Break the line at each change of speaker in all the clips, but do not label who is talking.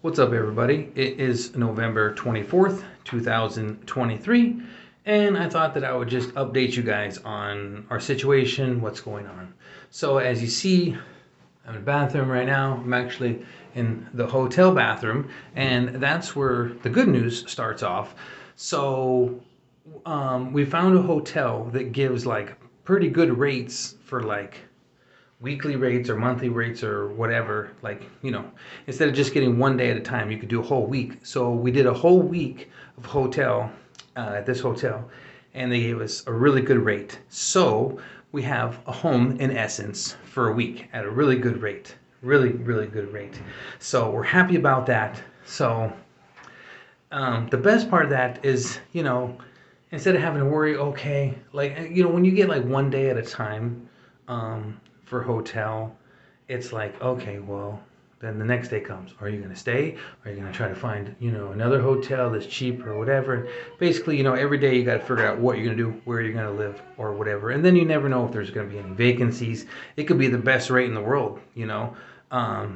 What's up, everybody? It is November 24th, 2023, and I thought that I would just update you guys on our situation, what's going on. So, as you see, I'm in the bathroom right now. I'm actually in the hotel bathroom, and that's where the good news starts off. So, we found a hotel that gives like pretty good rates for like weekly rates or monthly rates or whatever, like, instead of just getting one day at a time, you could do a whole week. So we did a whole week of hotel at this hotel, and they gave us a really good rate. So we have a home in essence for a week at a really good rate, really good rate. So we're happy about that. So the best part of that is, instead of having to worry, okay, like, when you get like one day at a time for hotel, it's like, okay, well, then the next day comes. Are you going to stay? Are you going to try to find, another hotel that's cheap or whatever? Basically, every day you got to figure out what you're going to do, where you're going to live or whatever. And then you never know if there's going to be any vacancies. It could be the best rate in the world, but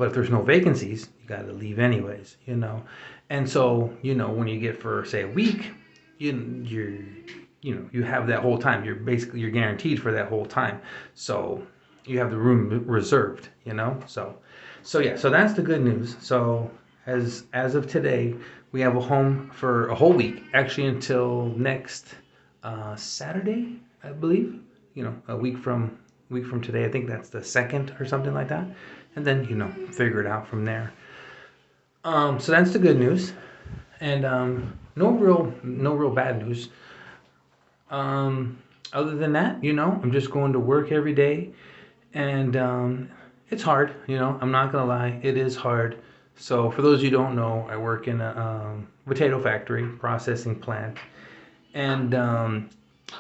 if there's no vacancies, you got to leave anyways. And so, when you get for say a week, you have that whole time. You're guaranteed for that whole time. So you have the room reserved. So yeah, so that's the good news. So as of today, we have a home for a whole week, actually until next Saturday, I believe. A week from today. I think that's the second or something like that. And then figure it out from there. So that's the good news, and no real bad news. Other than that, I'm just going to work every day, and it's hard. I'm not gonna lie, it is hard. So for those of you who don't know, I work in a potato factory processing plant, and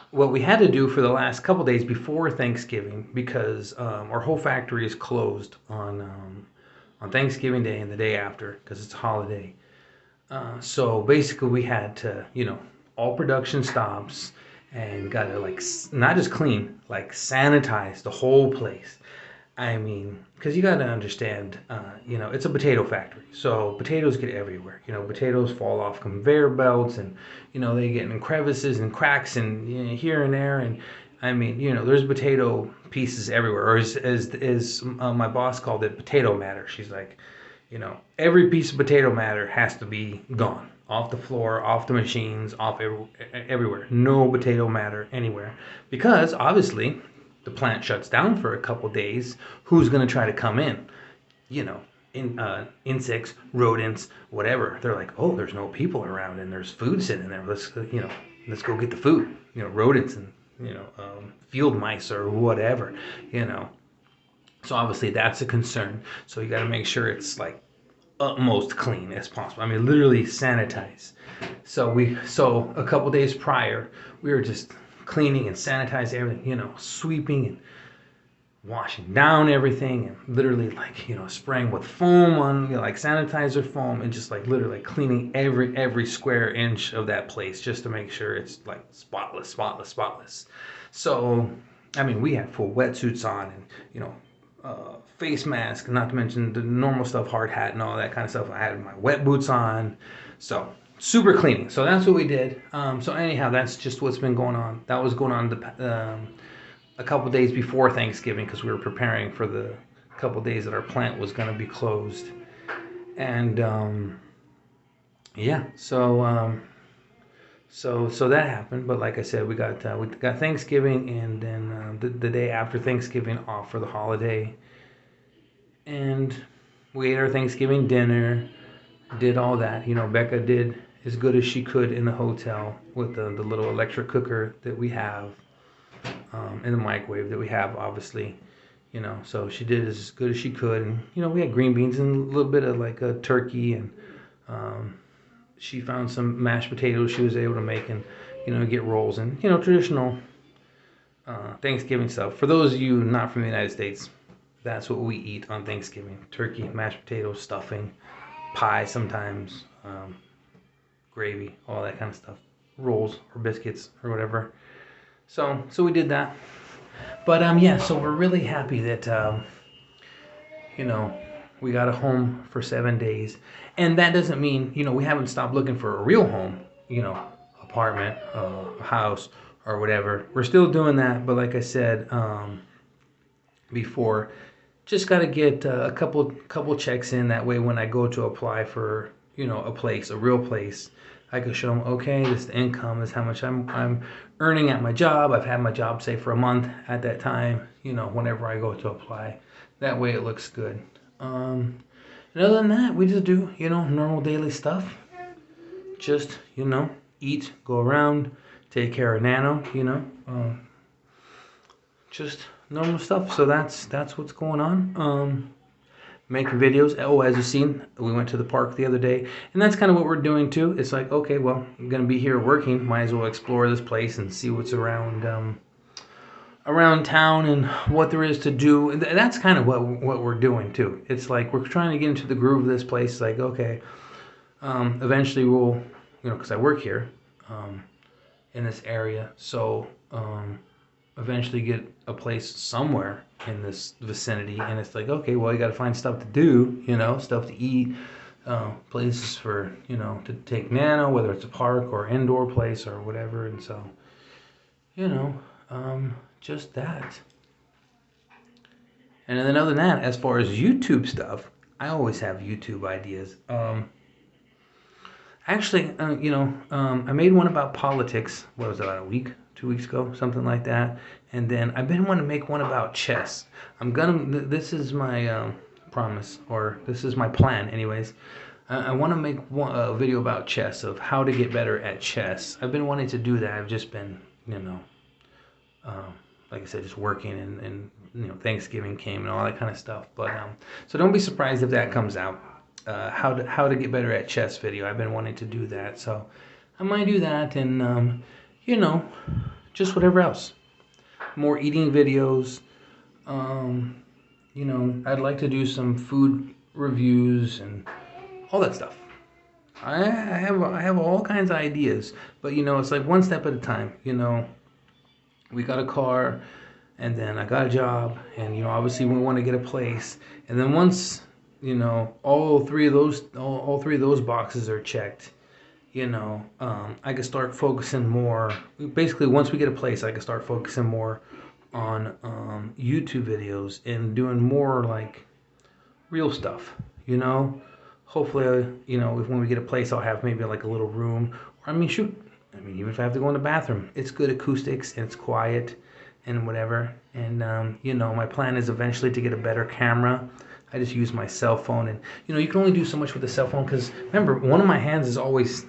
what we had to do for the last couple days before Thanksgiving, because our whole factory is closed on Thanksgiving Day and the day after because it's a holiday. So basically, we had to, all production stops and got to like not just clean, like sanitize the whole place. I mean, because you got to understand, it's a potato factory, so potatoes get everywhere. Potatoes fall off conveyor belts, and they get in crevices and cracks and here and there, and I mean, there's potato pieces everywhere, or as my boss called it, potato matter. She's like, every piece of potato matter has to be gone off the floor, off the machines, off everywhere. No potato matter anywhere, because obviously the plant shuts down for a couple days. Who's going to try to come in? Insects, rodents, whatever. They're like, oh, there's no people around and there's food sitting there. Let's go get the food. Rodents and field mice or whatever. So obviously that's a concern. So you got to make sure it's like utmost clean as possible. I mean, literally sanitize. So a couple days prior, we were just cleaning and sanitizing everything, sweeping and washing down everything, and literally like spraying with foam on like sanitizer foam, and just like literally like cleaning every square inch of that place just to make sure it's like spotless. So I mean, we had full wetsuits on, and face mask, not to mention the normal stuff, hard hat and all that kind of stuff. I had my wet boots on, so super cleaning. So that's what we did. So anyhow, that's just what's been going on. That was going on a couple days before Thanksgiving, because we were preparing for the couple days that our plant was going to be closed. And yeah, so that happened. But like I said, we got Thanksgiving, and then the day after Thanksgiving off for the holiday, and we ate our Thanksgiving dinner, did all that. Becca did as good as she could in the hotel with the little electric cooker that we have, and the microwave that we have, obviously. So she did as good as she could, and we had green beans and a little bit of like a turkey, and she found some mashed potatoes she was able to make, and get rolls and traditional Thanksgiving stuff. For those of you not from the United States, that's what we eat on Thanksgiving: turkey, mashed potatoes, stuffing, pie sometimes, gravy, all that kind of stuff, rolls or biscuits or whatever. So we did that. But yeah, so we're really happy that you know We got a home for 7 days. And that doesn't mean, we haven't stopped looking for a real home, apartment, a house, or whatever. We're still doing that, but like I said before, just got to get a couple checks in. That way when I go to apply for, a place, a real place, I can show them, okay, this income is how much I'm earning at my job. I've had my job, say, for a month at that time, whenever I go to apply. That way it looks good. And other than that, we just do, normal daily stuff. Just, eat, go around, take care of Nano, just normal stuff. So that's what's going on. Making videos. Oh, as you've seen, we went to the park the other day, and that's kind of what we're doing too. It's like, okay, well, I'm gonna be here working, might as well explore this place and see what's around town and what there is to do. And that's kind of what we're doing too. It's like we're trying to get into the groove of this place. It's like, okay, eventually we'll, because I work here in this area, so eventually get a place somewhere in this vicinity. And it's like, okay, well, you got to find stuff to do, stuff to eat, places for, to take Nano, whether it's a park or indoor place or whatever. And so, just that. And then other than that, as far as YouTube stuff, I always have YouTube ideas. Actually, I made one about politics. What was it, about a week, 2 weeks ago, something like that. And then I've been wanting to make one about chess. This is my promise, or this is my plan, anyways. I want to make a video about chess, of how to get better at chess. I've been wanting to do that. I've just been, like I said, just working, and Thanksgiving came and all that kind of stuff. But so don't be surprised if that comes out. How to get better at chess video. I've been wanting to do that, so I might do that, and just whatever else. More eating videos. I'd like to do some food reviews and all that stuff. I have all kinds of ideas, but it's like one step at a time. We got a car, and then I got a job, and obviously we want to get a place, and then once all three of those boxes are checked, I can start focusing more. Basically, once we get a place, I can start focusing more on YouTube videos and doing more like real stuff. Hopefully, if when we get a place, I'll have maybe like a little room. Or even if I have to go in the bathroom, it's good acoustics and it's quiet and whatever. And my plan is eventually to get a better camera. I just use my cell phone, and you can only do so much with a cell phone, because remember, one of my hands is always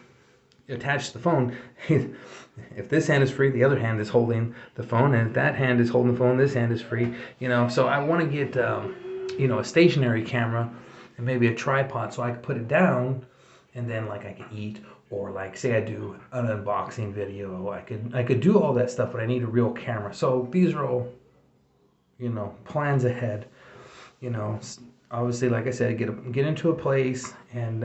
attached to the phone. If this hand is free, the other hand is holding the phone, and if that hand is holding the phone, this hand is free. So I want to get a stationary camera and maybe a tripod, so I can put it down, and then like I can eat, or like say I do an unboxing video. I could do all that stuff, but I need a real camera. So these are all plans ahead. Obviously, like I said, get into a place, and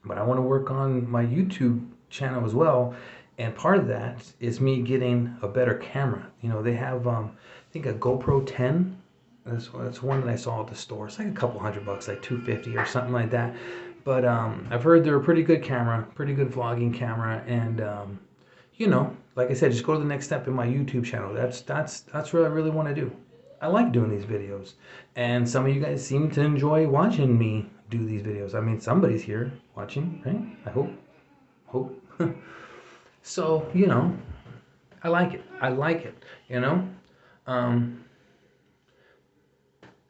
but I want to work on my YouTube channel as well, and part of that is me getting a better camera. They have I think a GoPro 10. That's one that I saw at the store. It's like a couple $100, like $250 or something like that. But I've heard they're a pretty good camera, pretty good vlogging camera, and like I said, just go to the next step in my YouTube channel. That's what I really want to do. I like doing these videos, and some of you guys seem to enjoy watching me do these videos. I mean, somebody's here watching, right? I hope. So, I like it,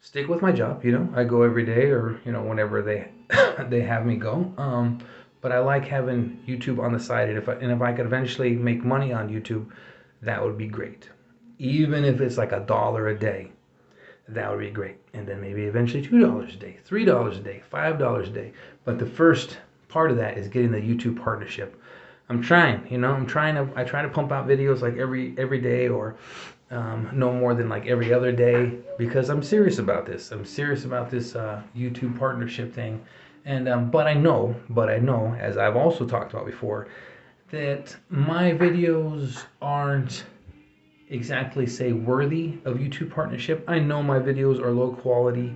stick with my job, I go every day, or, whenever they have me go. But I like having YouTube on the side, and if I could eventually make money on YouTube, that would be great. Even if it's like $1 a day, that would be great. And then maybe eventually $2 a day, $3 a day, $5 a day. But the first part of that is getting the YouTube partnership. I'm trying, I try to pump out videos like every day, or no more than like every other day, because I'm serious about this. I'm serious about this YouTube partnership thing. And but I know, as I've also talked about before, that my videos aren't exactly, say, worthy of YouTube partnership. I know my videos are low quality,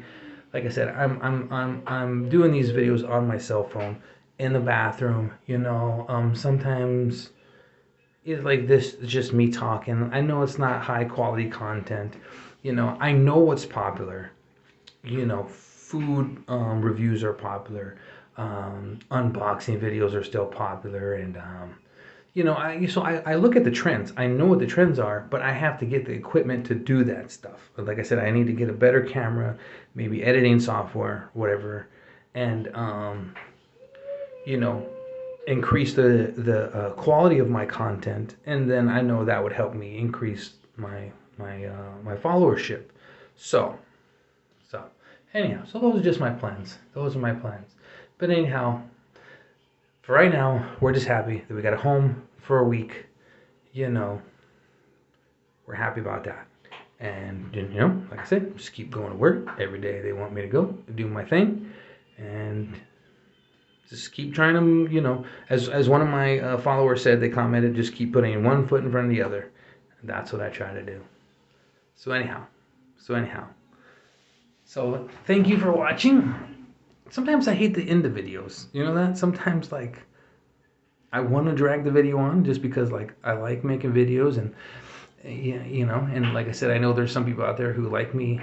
like I said, I'm doing these videos on my cell phone in the bathroom. Sometimes it's like this, it's just me talking. I know it's not high quality content. I know what's popular. Food reviews are popular. Unboxing videos are still popular, and I look at the trends. I know what the trends are, but I have to get the equipment to do that stuff. Like I said, I need to get a better camera, maybe editing software, whatever, and you know, increase the quality of my content, and then I know that would help me increase my followership. So so anyhow, so those are just my plans. Those are my plans. But anyhow, for right now, we're just happy that we got a home for a week. You know, we're happy about that. And, like I said, just keep going to work every day. They want me to go do my thing. And just keep trying to, as one of my followers said, they commented, just keep putting one foot in front of the other. And that's what I try to do. So anyhow, so thank you for watching. Sometimes I hate the end of videos. You know that? Sometimes, like, I want to drag the video on just because, like, I like making videos, and and like I said, I know there's some people out there who like me.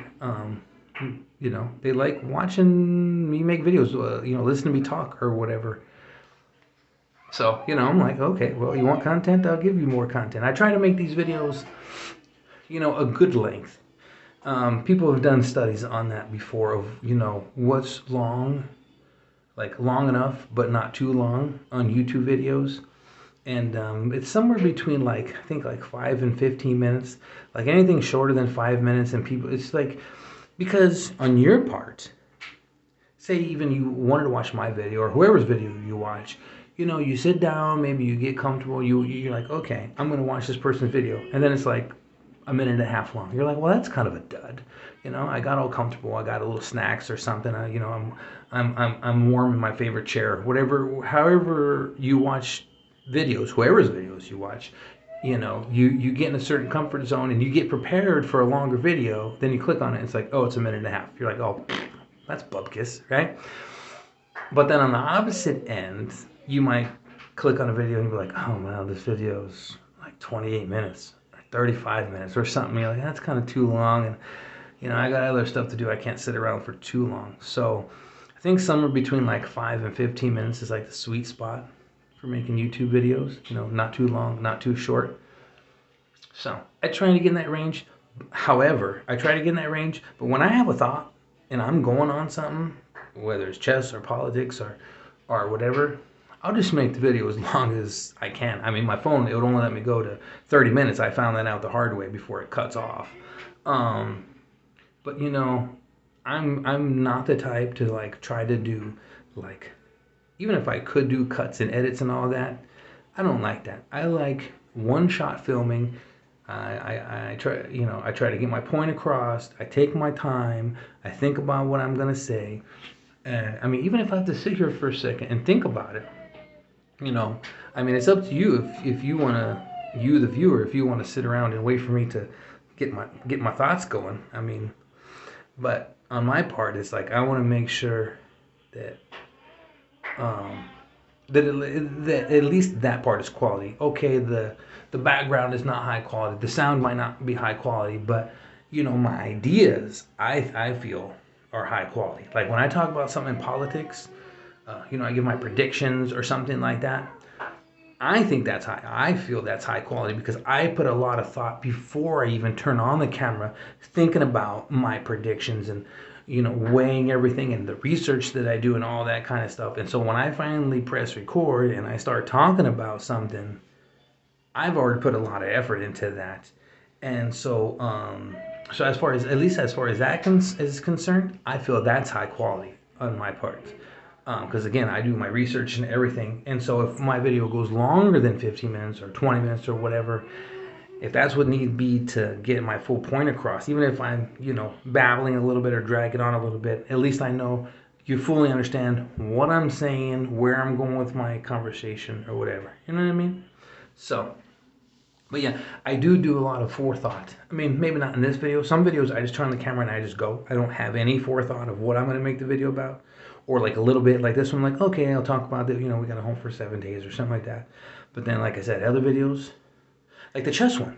They like watching me make videos. Listen to me talk or whatever. So I'm like, okay, well, you want content? I'll give you more content. I try to make these videos, a good length. People have done studies on that before of what's long, like long enough but not too long on YouTube videos. And it's somewhere between, like, I think, like 5 and 15 minutes. Like anything shorter than 5 minutes, and people, it's like, because on your part, say even you wanted to watch my video or whoever's video you watch, you sit down, maybe you get comfortable, you're like, okay, I'm gonna watch this person's video, and then it's like a minute and a half long. You're like, well, that's kind of a dud. I got all comfortable. I got a little snacks or something. I'm warm in my favorite chair. Whatever, however you watch videos, whoever's videos you watch, you get in a certain comfort zone and you get prepared for a longer video. Then you click on it. It's like, oh, it's a minute and a half. You're like, oh, that's bupkis, right? But then on the opposite end, you might click on a video and be like, oh, wow, this video's like 28 minutes. 35 minutes or something. You're like, that's kind of too long, and I got other stuff to do. I can't sit around for too long. So I think somewhere between like 5 and 15 minutes is like the sweet spot for making YouTube videos. Not too long, not too short. So I try to get in that range. However, I try to get in that range, but when I have a thought and I'm going on something, whether it's chess or politics or whatever, I'll just make the video as long as I can. I mean, my phone, it would only let me go to 30 minutes. I found that out the hard way before it cuts off. But I'm not the type to, like, try to do, like, even if I could do cuts and edits and all that, I don't like that. I like one-shot filming. I try to get my point across. I take my time. I think about what I'm gonna say. I mean, even if I have to sit here for a second and think about it, I mean, it's up to you if you want to, you the viewer, if you want to sit around and wait for me to get my thoughts going. I mean, but on my part, it's like I want to make sure that that at least that part is quality. Okay, the background is not high quality. The sound might not be high quality, but my ideas, I feel, are high quality. Like when I talk about something in politics, I give my predictions or something like that. I think that's high. I feel that's high quality because I put a lot of thought before I even turn on the camera, thinking about my predictions and, weighing everything and the research that I do and all that kind of stuff. And so when I finally press record and I start talking about something, I've already put a lot of effort into that. And so, so as far as that is concerned, I feel that's high quality on my part. Because again, I do my research and everything, and so if my video goes longer than 15 minutes or 20 minutes or whatever, if that's what need be to get my full point across, even if I'm, babbling a little bit or dragging on a little bit, at least I know you fully understand what I'm saying, where I'm going with my conversation or whatever. You know what I mean? So But yeah, I do a lot of forethought. I mean, maybe not in this video. Some videos I just turn on the camera and I just go. I don't have any forethought of what I'm going to make the video about. Or like a little bit like this one, like, okay, I'll talk about it. You know, we got a home for 7 days or something like that. But then, like I said, other videos, like the chess one,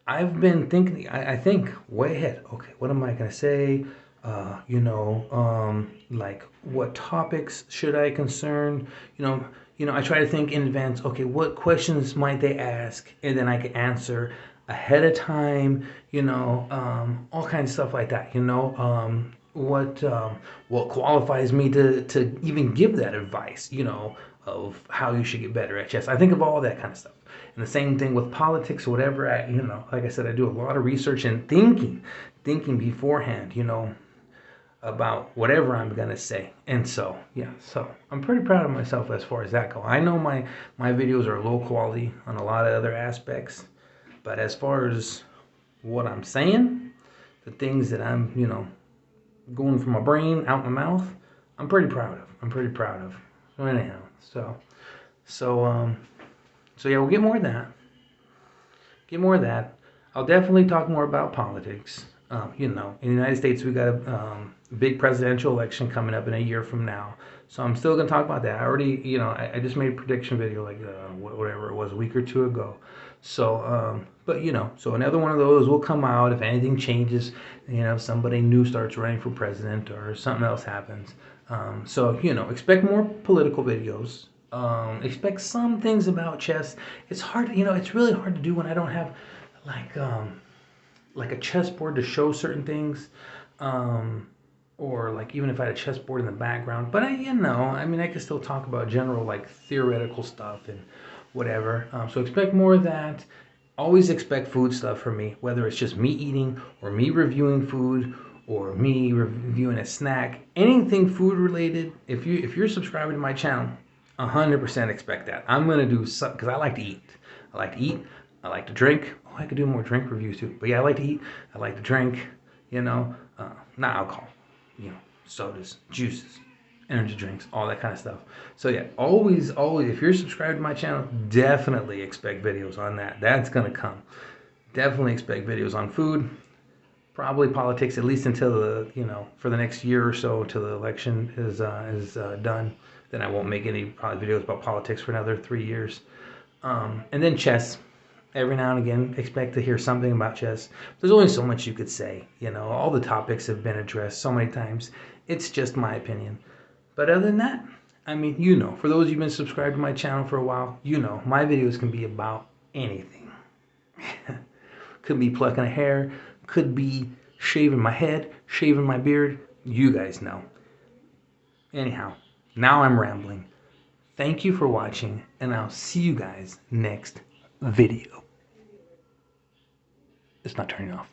I've been thinking, I think way ahead. Okay, what am I going to say? Like what topics should I concern? I try to think in advance. Okay, what questions might they ask, and then I can answer ahead of time. All kinds of stuff like that. What qualifies me to even give that advice? Of how you should get better at chess. I think of all that kind of stuff. And the same thing with politics or whatever. Like I said, I do a lot of research and thinking beforehand. About whatever I'm gonna say. And so yeah, so I'm pretty proud of myself as far as that go. I know my videos are low quality on a lot of other aspects, but as far as what I'm saying, the things that I'm going from my brain out my mouth, I'm pretty proud of. So anyhow, so yeah, we'll get more of that. I'll definitely talk more about politics. In the United States, we got a big presidential election coming up in a year from now. So I'm still going to talk about that. I already, I just made a prediction video like whatever it was, a week or two ago. So, so another one of those will come out if anything changes, somebody new starts running for president or something else happens. So, expect more political videos. Expect some things about chess. It's hard, it's really hard to do when I don't have like a chessboard to show certain things, or like even if I had a chessboard in the background. But I can still talk about general like theoretical stuff and whatever. So expect more of that. Always expect food stuff from me, whether it's just me eating or me reviewing food or me reviewing a snack, anything food related. If you're subscribing to my channel, 100% expect that. I'm gonna do something because I like to eat. I like to drink. Oh, I could do more drink reviews too. But yeah, I like to eat. I like to drink. Not alcohol. Sodas, juices, energy drinks, all that kind of stuff. So yeah, always, if you're subscribed to my channel, definitely expect videos on that. That's gonna come. Definitely expect videos on food. Probably politics, at least until for the next year or so, till the election is done. Then I won't make any probably videos about politics for another 3 years. And then chess. Every now and again, expect to hear something about chess. There's only so much you could say. All the topics have been addressed so many times. It's just my opinion. But other than that, for those of you who've been subscribed to my channel for a while, my videos can be about anything. Could be plucking a hair, could be shaving my head, shaving my beard. You guys know. Anyhow, now I'm rambling. Thank you for watching, and I'll see you guys next video. It's not turning off.